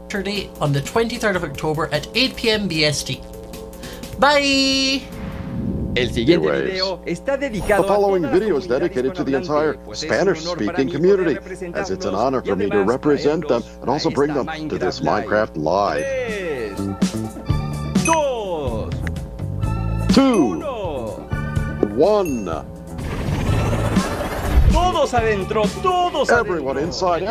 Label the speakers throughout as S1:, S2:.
S1: Saturday on the 23rd of October at 8 p.m. BST. Bye!
S2: El siguiente video está dedicado
S3: The following video is dedicated to the entire Spanish-speaking community, as it's an honor for me to represent them and also bring them to this Minecraft Live. 2, 1.
S2: Todos adentro, todos
S3: Everyone inside,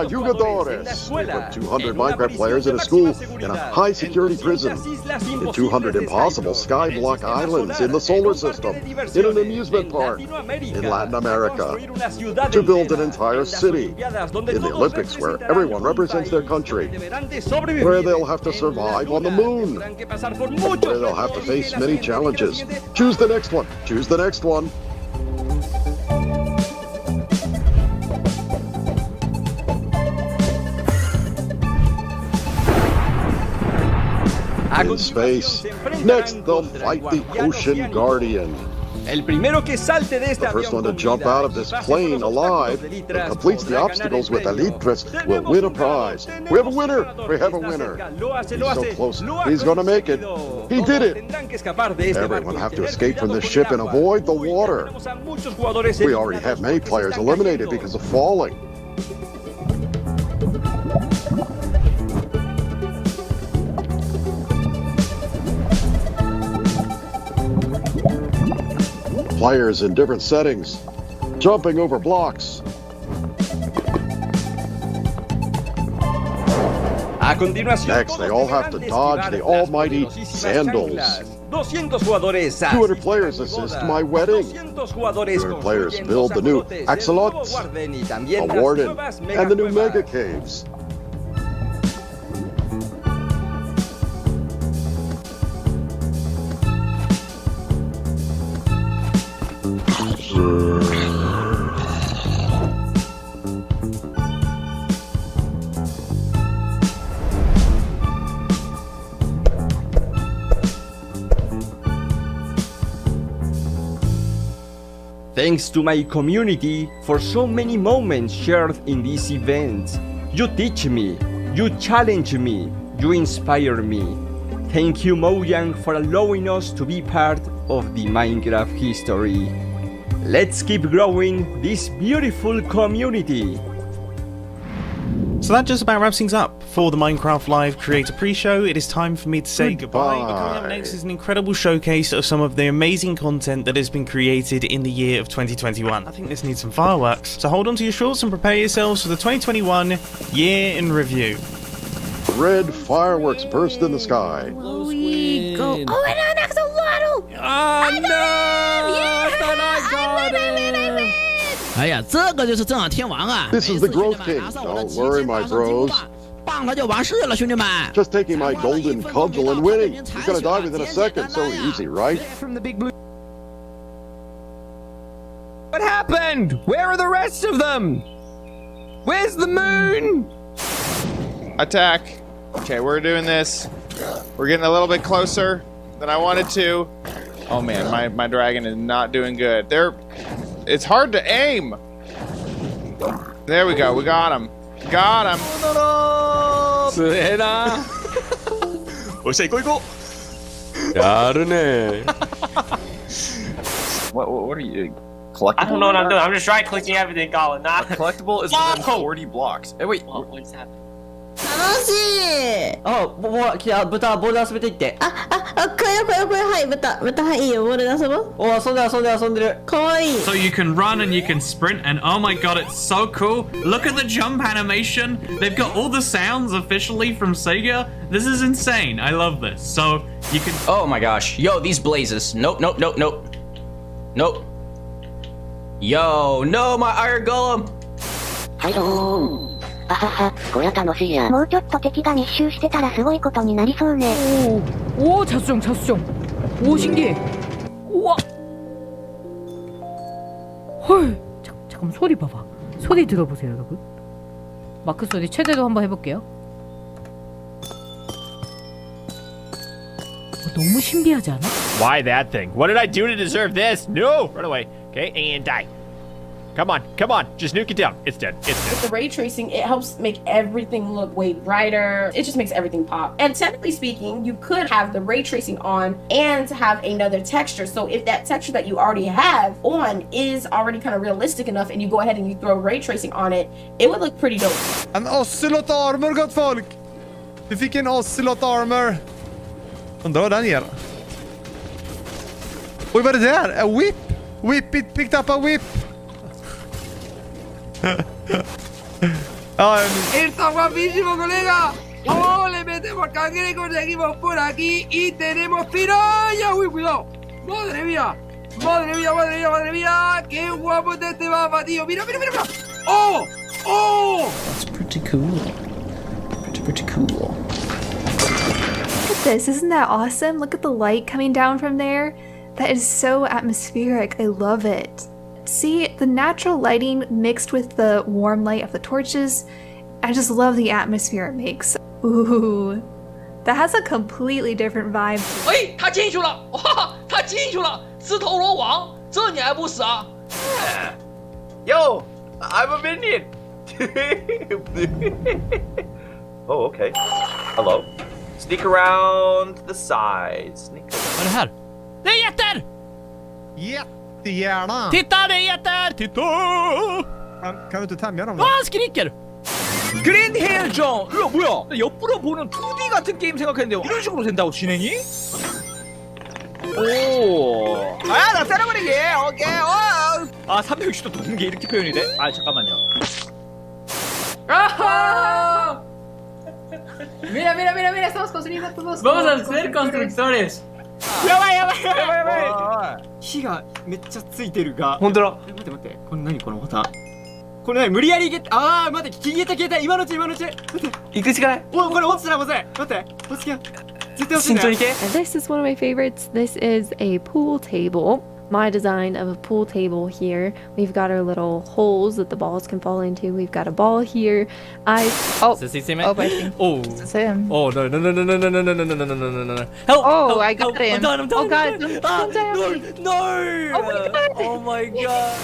S3: jugadores. We put 200 Minecraft players in a school in a high-security prison, in 200 impossible skyblock islands in the solar system, in an amusement park, in Latin America, to build an entire city, in the Olympics where everyone represents their country, where they'll have to survive on the moon, where they'll have to face many challenges. Choose the next one. Choose the next one. In space. Next, they'll fight the Ocean Guardian. The first one to jump out of this plane alive and completes the obstacles with Elytras will win a prize. We have a winner! We have a winner! He's so close. He's gonna make it. He did it! Everyone have to escape from this ship and avoid the water. We already have many players eliminated because of falling. Players in different settings, jumping over blocks. Next, they all have to dodge the almighty sandals. 200 players assist my wedding. 200 players build the new axolots, a warden, and the new mega caves.
S2: Thanks to my community for so many moments shared in this event. You teach me, you challenge me, you inspire me. Thank you, Mojang, for allowing us to be part of the Minecraft history. Let's keep growing this beautiful community.
S4: So that just about wraps things up for the Minecraft Live Creator Pre-Show. It is time for me to say goodbye. But coming up next is an incredible showcase of some of the amazing content that has been created in the year of 2021. I think this needs some fireworks. So hold on to your shorts and prepare yourselves for the 2021 year in review.
S3: Red fireworks burst in the sky.
S5: We go. Oh, and an axolotl!
S6: Oh,
S5: I got
S6: no!
S5: him! Yeah!
S6: I thought I got
S5: I win!
S6: 哎呀，这个就是正天王啊！
S3: This is the Growth King. Don't worry, my bros.
S6: 棒了就完事了，兄弟们。
S3: Just taking my golden cudgel and winning. He's gonna die within a second, so easy, right?
S7: What happened? Where are the rest of them? Where's the moon?
S8: Attack. Okay, we're doing this. We're getting a little bit closer than I wanted to. Oh man, my dragon is not doing good. It's hard to aim. There we go. We got him. Got him.
S7: すげえな。
S4: おっしゃ、行こう行こう。
S7: やるね。
S9: What are you? Collectible?
S10: I don't know what I'm doing. I'm just right clicking everything, Colin.
S9: A collectible is within 40 blocks. Hey, wait.
S10: What's happening?
S5: 楽しい
S2: あ、来た、豚、ボールで遊べていって。
S5: これ、はい、豚、はい、いいよ、ボールで遊ぼう。
S2: お、遊んでる。
S5: かわいい。
S11: So you can run and you can sprint and oh my god, it's so cool. Look at the jump animation. They've got all the sounds officially from Sega. This is insane. I love this. So you can...
S6: Oh my gosh. Yo, these blazes. Nope. Yo, no, my iron golem.
S12: はいどーん。あはは、こりゃ楽しいや。もうちょっと敵が密集してたらすごいことになりそうね。
S13: 오, 자수정. 오, 신기해. 우와. 헐, 잠깐만 소리 봐봐. 소리 들어보세요, 여러분. 마크 소리 최대로 한번 해볼게요. 너무 신비하지 않아?
S14: Why that thing? What did I do to deserve this? No! Run away. Okay, and die. Come on. Just nuke it down. It's dead.
S15: With the ray tracing, it helps make everything look way brighter. It just makes everything pop. And technically speaking, you could have the ray tracing on and have another texture. So if that texture that you already have on is already kind of realistic enough and you go ahead and you throw ray tracing on it, it would look pretty dope.
S16: En Ocelot Armor, gott folk! Vi fick en Ocelot Armor. Undrar vad den ger. Oj, vad är det där? A whip? Whip it, picked up a whip.
S17: ¡Está guapísimo, colega! ¡Oh, le metemos cangrejos, seguimos por aquí y tenemos piraya! ¡Uy, cuidado! ¡Madre mía! ¡Madre mía, madre mía, madre mía! ¡Qué guapo es este mapa, tío! ¡Mira, mira, mira! ¡Oh! ¡Oh!
S6: That's pretty cool. Pretty cool.
S18: Look at this. Isn't that awesome? Look at the light coming down from there. That is so atmospheric. I love it. See, the natural lighting mixed with the warm light of the torches. I just love the atmosphere it makes. Ooh, that has a completely different vibe.
S17: 哎，他进去了！哇，他进去了！自投罗网，这你还不死啊
S19: Yo, I'm a minion. Oh, okay. Hello. Sneak around the sides. Sneak around.
S17: Vad är det här? Det är jätter!
S16: Jättegärna.
S17: Titta, det är jätter! Titta!
S16: Kan du inte tämja dem då?
S17: Han skriker!
S7: 그린 헬정! 이거 뭐야? 옆으로 보는 2D 같은 게임 생각했는데 이런 식으로 된다고 진행이? 오! 아, 나 때려버리게! 오케이! 아, 360도 도는 게 이렇게 표현이 돼? 아, 잠깐만요.
S17: ¡Ah! Mira, mira, mira, mira, estamos construyendo todos.
S10: Vamos a ser constructores.
S17: やばいやばいやばいやばい。
S7: 火がめっちゃついてるが。
S17: 本当だ。
S7: 待って待って。これ何このボタン。これ何無理やりゲット。ああ、待って、消えた消えた。今のうち今のうち。待って。行くしかない。お、これ落ちたらまずい。待って。落ち着け。絶対落ちない。
S20: And this is one of my favorites. This is a pool table. My design of a pool table here. We've got our little holes that the balls can fall into. We've got a ball here.
S10: Is this him?
S20: Oh, I think it's him.
S10: Oh no no no no no no no no no no no no no no! Help!
S20: Oh,
S10: help,
S20: I got
S10: help.
S20: him.
S10: I'm done. I'm done.
S20: Oh god,
S10: I'm done.
S20: don't die.
S10: No!
S20: Oh my god!
S10: Oh my god!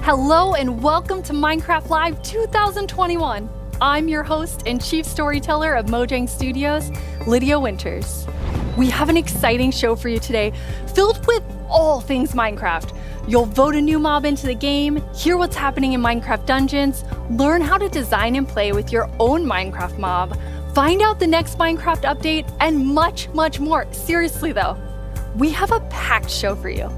S21: Hello and welcome to Minecarft Live 2021. I'm your host and chief storyteller of Mojang Studios, Lydia Winters. We have an exciting show for you today, filled with all things Minecraft. You'll vote a new mob into the game, hear what's happening in Minecraft dungeons, learn how to design and play with your own Minecraft mob, find out the next Minecraft update, and much, much more. Seriously though, we have a packed show for you.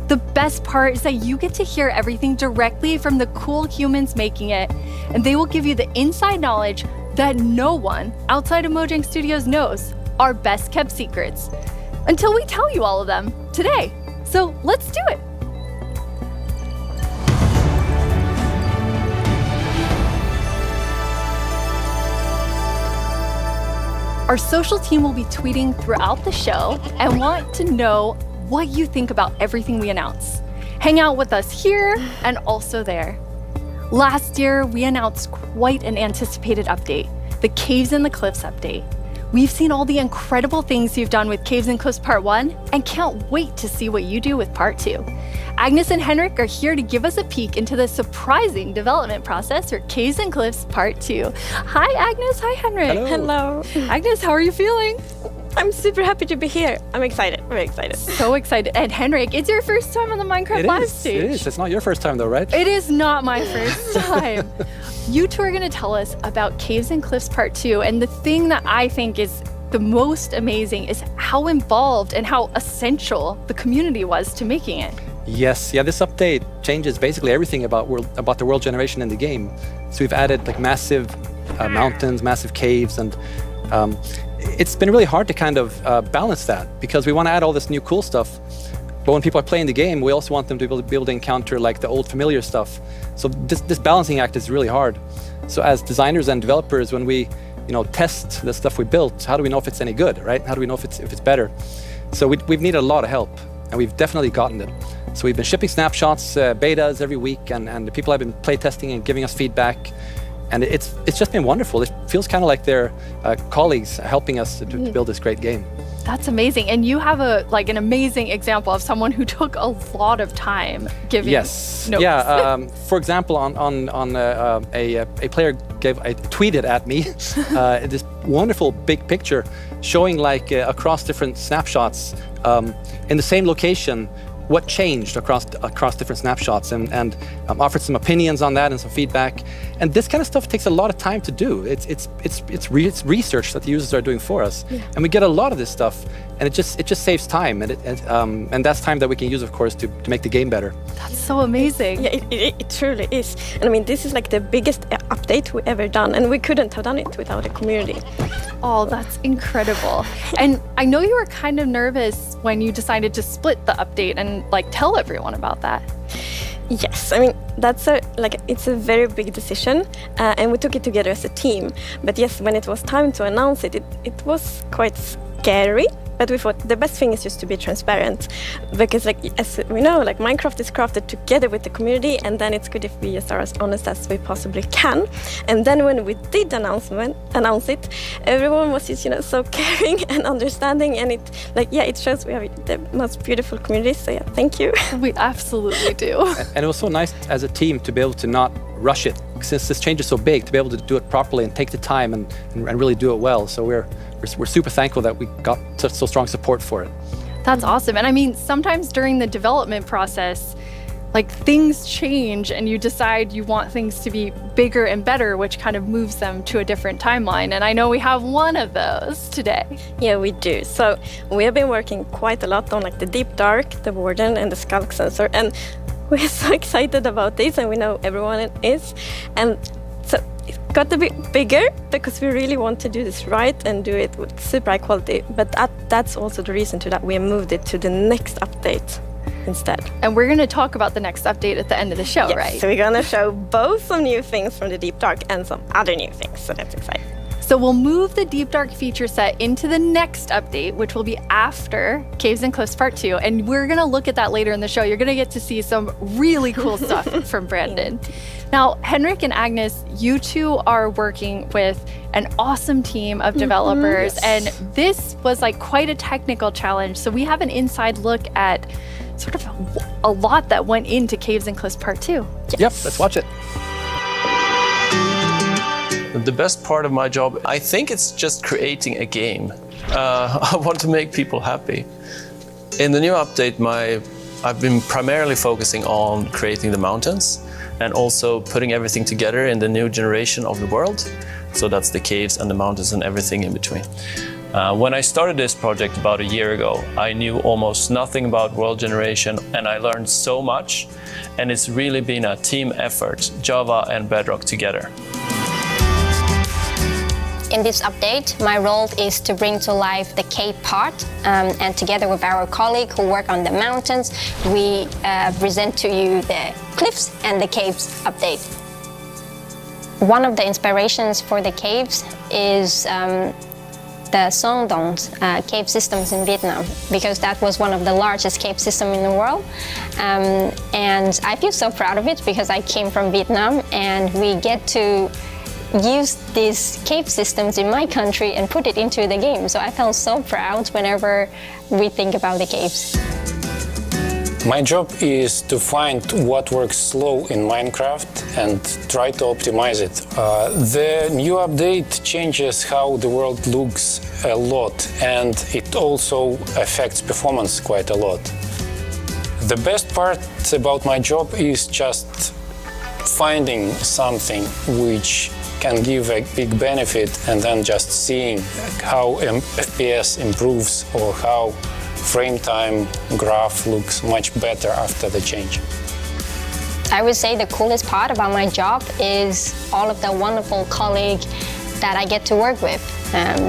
S21: The best part is that you get to hear everything directly from the cool humans making it, and they will give you the inside knowledge that no one outside of Mojang Studios knows, our best kept secrets, until we tell you all of them today. So let's do it. Our social team will be tweeting throughout the show and want to know what you think about everything we announce. Hang out with us here and also there. Last year, we announced quite an anticipated update, the Caves and the Cliffs update. We've seen all the incredible things you've done with Caves and Cliffs Part 1 and can't wait to see what you do with Part 2. Agnes and Henrik are here to give us a peek into the surprising development process for Caves and Cliffs Part 2. Hi Agnes, hi Henrik.
S1: Hello.
S21: Agnes, how are you feeling?
S1: I'm super happy to be here. I'm excited, very excited.
S21: So excited. And Henrik, it's your first time on the Minecraft live stage.
S22: It is. It's not your first time though, right?
S21: It is not my first time. You two are going to tell us about Caves and Cliffs Part 2, and the thing that I think is the most amazing is how involved and how essential the community was to making it.
S22: Yes, yeah, this update changes basically everything about the world generation in the game. So we've added like massive mountains, massive caves, and it's been really hard to kind of balance that because we want to add all this new cool stuff. But when people are playing the game, we also want them to be able to encounter like the old familiar stuff. So this balancing act is really hard. So as designers and developers, when we test the stuff we built, how do we know if it's any good, right? How do we know if it's better? So we've needed a lot of help, and we've definitely gotten it. So we've been shipping snapshots, betas every week, and the people have been play testing and giving us feedback. And it's just been wonderful. It feels kind of like they're colleagues helping us to build this great game.
S21: That's amazing. And you have an amazing example of someone who took a lot of time giving notes.
S22: Yeah. For example, a player tweeted at me this wonderful big picture showing like across different snapshots in the same location what changed across different snapshots, and offered some opinions on that and some feedback. And this kind of stuff takes a lot of time to do. It's research that the users are doing for us, and we get a lot of this stuff, and it just saves time, and that's time that we can use, of course, to make the game better.
S21: That's so amazing.
S1: Yeah, it truly is. And I mean, this is like the biggest update we ever done, and we couldn't have done it without the community.
S21: Oh, that's incredible. And I know you were kind of nervous when you decided to split the update and tell everyone about that.
S1: Yes, I mean, it's a very big decision, and we took it together as a team. But yes, when it was time to announce it was quite scary. But we thought the best thing is just to be transparent, because as we know, Minecraft is crafted together with the community, and then it's good if we just are as honest as we possibly can. And then when we did announce it, everyone was just so caring and understanding, and it shows we have the most beautiful community. So yeah, thank you.
S21: We absolutely do.
S22: And it was so nice as a team to be able to not rush it, since this change is so big, to be able to do it properly and take the time and really do it well. So we're super thankful that we got so strong support for it.
S21: That's awesome. And I mean, sometimes during the development process, things change and you decide you want things to be bigger and better, which kind of moves them to a different timeline. And I know we have one of those today.
S1: Yeah, we do. So we have been working quite a lot on the Deep Dark, the Warden, and the Skulk Sensor. And we're so excited about this, and we know everyone is. And so it got a bit bigger because we really want to do this right and do it with super high quality. But that's also the reason to that we moved it to the next update instead.
S21: And we're going to talk about the next update at the end of the show,
S1: yes,
S21: right?
S1: So we're going to show both some new things from the Deep Dark and some other new things. So that's exciting.
S21: So we'll move the Deep Dark feature set into the next update, which will be after Caves and Cliffs Part 2. And we're going to look at that later in the show. You're going to get to see some really cool stuff from Brandon. Now, Henrik and Agnes, you two are working with an awesome team of developers. And this was quite a technical challenge. So we have an inside look at sort of a lot that went into Caves and Cliffs Part 2.
S22: Yes. Yep, let's watch it.
S23: The best part of my job, I think it's just creating a game. I want to make people happy. In the new update, I've been primarily focusing on creating the mountains and also putting everything together in the new generation of the world. So that's the caves and the mountains and everything in between. When I started this project about a year ago, I knew almost nothing about world generation, and I learned so much. And it's really been a team effort, Java and Bedrock together.
S24: In this update, my role is to bring to life the cave part, and together with our colleague who work on the mountains, we present to you the cliffs and the caves update. One of the inspirations for the caves is the Son Dong's cave systems in Vietnam, because that was one of the largest cave systems in the world. And I feel so proud of it because I came from Vietnam, and we get to used these cave systems in my country and put it into the game. So I felt so proud whenever we think about the caves.
S3: My job is to find what works slow in Minecraft and try to optimize it. The new update changes how the world looks a lot, and it also affects performance quite a lot. The best part about my job is just finding something which can give a big benefit and then just seeing how FPS improves or how frame time graph looks much better after the change.
S24: I would say the coolest part about my job is all of the wonderful colleagues that I get to work with.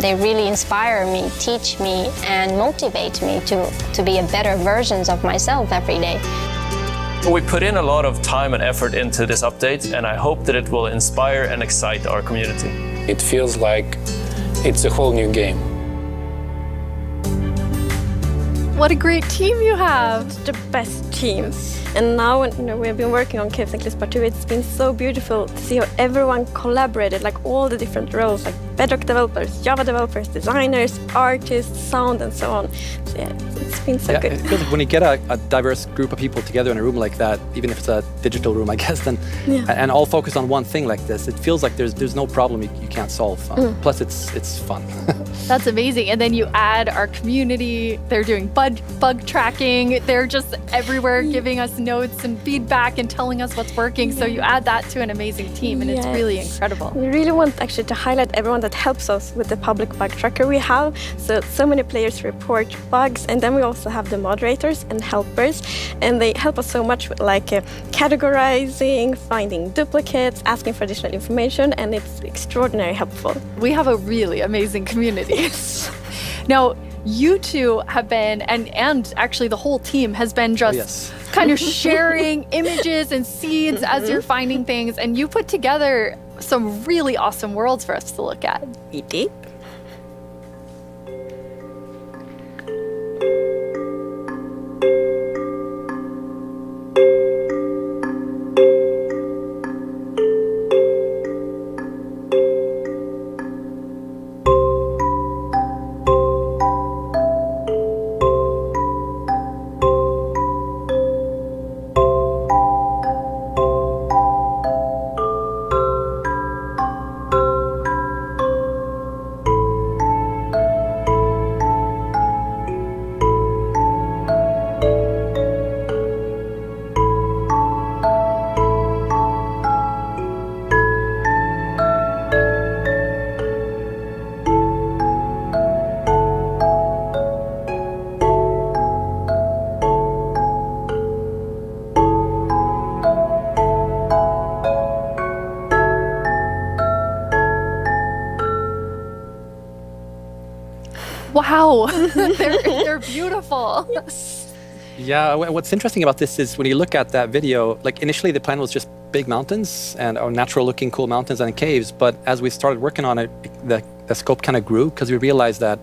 S24: They really inspire me, teach me, and motivate me to be a better version of myself every day.
S23: We put in a lot of time and effort into this update, and I hope that it will inspire and excite our community.
S3: It feels like it's a whole new game.
S21: What a great team you have!
S1: The best team. And now, we have been working on Caves and Cliffs Part 2, it's been so beautiful to see how everyone collaborated, like all the different roles, like Bedrock developers, Java developers, designers, artists, sound, and so on. So yeah, it's been so good.
S22: It feels like when you get a diverse group of people together in a room like that, even if it's a digital room, I guess, then and all focused on one thing like this, it feels like there's no problem you can't solve. Plus, it's fun.
S21: That's amazing. And then you add our community. They're doing bug tracking. They're just everywhere giving us notes and feedback and telling us what's working. So you add that to an amazing team, and it's really incredible.
S1: We really want actually to highlight everyone that helps us with the public bug tracker we have. So many players report bugs, and then we also have the moderators and helpers, and they help us so much with categorizing, finding duplicates, asking for additional information, and it's extraordinarily helpful.
S21: We have a really amazing community. Now, you two have been, and actually the whole team has been just kind of sharing images and seeds as you're finding things, and you put together some really awesome worlds for us to look at.
S1: We did.
S21: Wow, they're beautiful.
S1: Yes.
S22: Yeah, what's interesting about this is when you look at that video, like initially the plan was just big mountains and natural looking cool mountains and caves, but as we started working on it, the scope kind of grew because we realized that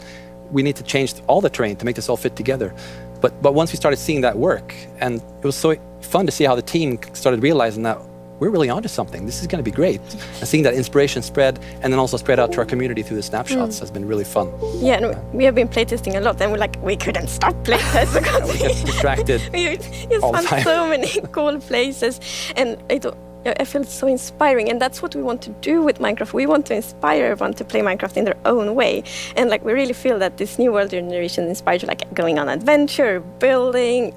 S22: we need to change all the terrain to make this all fit together. But once we started seeing that work, and it was so fun to see how the team started realizing that we're really onto something. This is going to be great. And seeing that inspiration spread and then also spread out to our community through the snapshots has been really fun.
S1: Yeah, and we have been playtesting a lot, and we couldn't stop playtesting because
S22: we get distracted
S1: we just
S22: all the
S1: found
S22: time.
S1: so many cool places, and I feel so inspiring, and that's what we want to do with Minecraft. We want to inspire everyone to play Minecraft in their own way, and we really feel that this new world generation inspires you, going on adventure, building,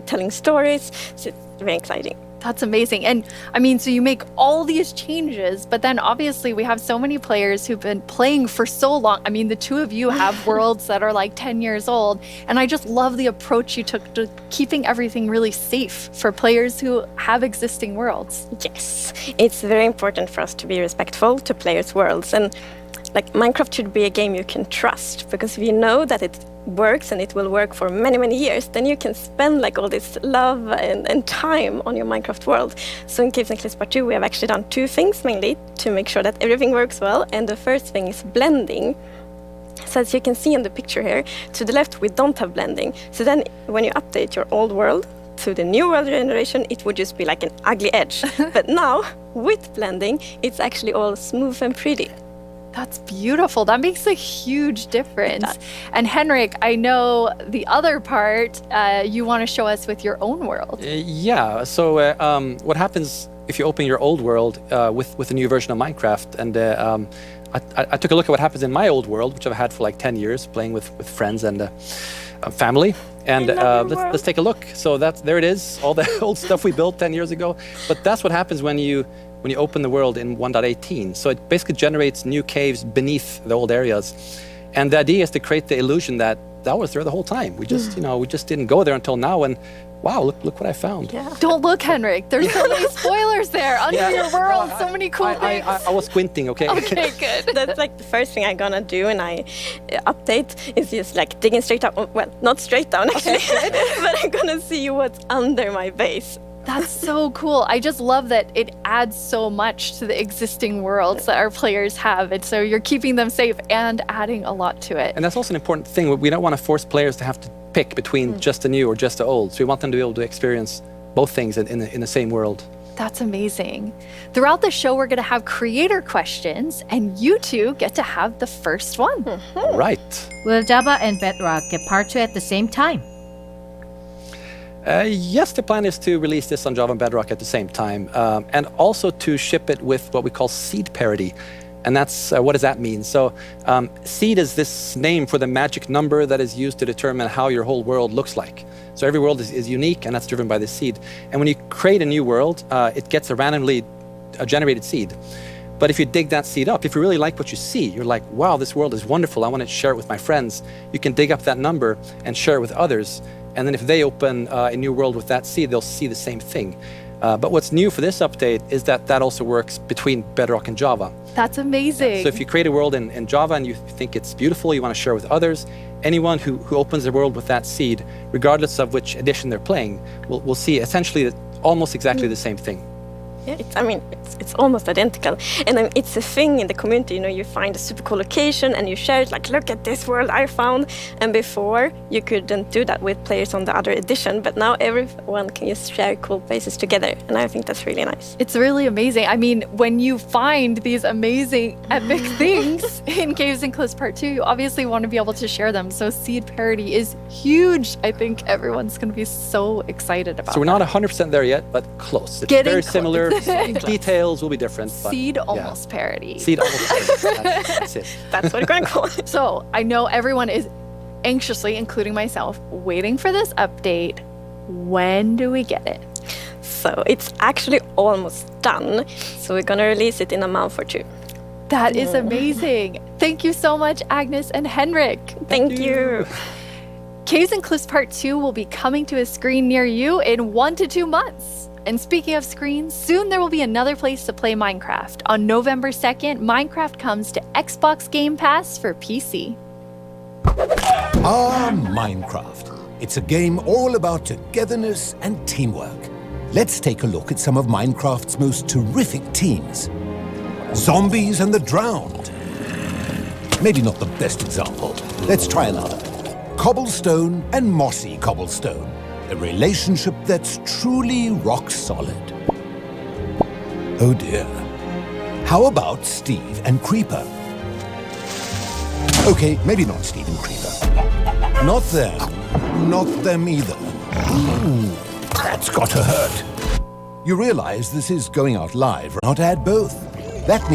S1: telling stories. So it's very exciting.
S21: That's amazing. And I mean, so you make all these changes, but then obviously we have so many players who've been playing for so long. I mean, the two of you have worlds that are 10 years old. And I just love the approach you took to keeping everything really safe for players who have existing worlds.
S1: Yes, it's very important for us to be respectful to players' worlds. And Minecraft should be a game you can trust, because if you know that it works and it will work for many, many years, then you can spend all this love and time on your Minecraft world. So in Caves and Cliffs Part 2, we have actually done two things mainly to make sure that everything works well. And the first thing is blending. So as you can see in the picture here, to the left, we don't have blending. So then when you update your old world to the new world generation, it would just be like an ugly edge. But now, with blending, it's actually all smooth and pretty.
S21: That's beautiful. That makes a huge difference. And Henrik, I know the other part you want to show us with your own world.
S22: Yeah, so what happens if you open your old world with a new version of Minecraft? And I took a look at what happens in my old world, which I've had for like 10 years, playing with friends and family. And let's take a look. So there it is, all the old stuff we built 10 years ago. But that's what happens when you open the world in 1.18. So it basically generates new caves beneath the old areas. And the idea is to create the illusion that was there the whole time. We just, we just didn't go there until now. And wow, look what I found.
S21: Yeah. Don't look, Henrik. There's so many spoilers there under your world. So many cool things.
S22: I was squinting, okay?
S21: Okay, good.
S1: That's like the first thing I'm gonna do when I update is just like digging straight up. Well, not straight down actually, but I'm gonna see what's under my base.
S21: That's so cool. I just love that it adds so much to the existing worlds that our players have. And so you're keeping them safe and adding a lot to it.
S22: And that's also an important thing. We don't want to force players to have to pick between just the new or just the old. So we want them to be able to experience both things in the same world.
S21: That's amazing. Throughout the show, we're going to have creator questions, and you two get to have the first one.
S22: All right.
S13: Will Java and Bedrock get part 2 at the same time?
S22: Yes, the plan is to release this on Java and Bedrock at the same time, and also to ship it with what we call seed parity. And that's, what does that mean? So seed is this name for the magic number that is used to determine how your whole world looks like. So every world is unique, and that's driven by the seed. And when you create a new world, it gets a randomly generated seed. But if you dig that seed up, if you really like what you see, you're like, wow, this world is wonderful, I want to share it with my friends. You can dig up that number and share it with others. And then if they open a new world with that seed, they'll see the same thing. But what's new for this update is that also works between Bedrock and Java.
S21: That's amazing.
S22: So if you create a world in Java and you think it's beautiful, you want to share with others, anyone who opens a world with that seed, regardless of which edition they're playing, will see essentially almost exactly the same thing.
S1: Yeah, it's almost identical. And it's a thing in the community, you find a super cool location and you share it, like, look at this world I found. And before, you couldn't do that with players on the other edition, but now everyone can just share cool places together. And I think that's really nice.
S21: It's really amazing. I mean, when you find these amazing, epic things in Caves and Cliffs Part 2, you obviously want to be able to share them. So seed parity is huge. I think everyone's going to be so excited about it.
S22: So we're not 100% there yet, but close. It's very similar. Details will be different. But
S21: seed almost parity.
S22: Seed almost parity. That's it.
S1: That's what we're going to call it.
S21: So I know everyone is anxiously, including myself, waiting for this update. When do we get it?
S1: So it's actually almost done. So we're going to release it in a month or two.
S21: That is amazing. Thank you so much, Agnes and Henrik.
S1: Thank you.
S21: Caves and Cliffs Part 2 will be coming to a screen near you in 1 to 2 months. And speaking of screens, soon there will be another place to play Minecraft. On November 2nd, Minecraft comes to Xbox Game Pass for PC.
S2: Minecraft. It's a game all about togetherness and teamwork. Let's take a look at some of Minecraft's most terrific teams. Zombies and the Drowned. Maybe not the best example. Let's try another. Cobblestone and Mossy Cobblestone. A relationship that's truly rock solid. Oh dear. How about Steve and Creeper? Okay, maybe not Steve and Creeper. Not them. Not them either. Ooh, that's gotta hurt. You realize this is going out live, not add both. That means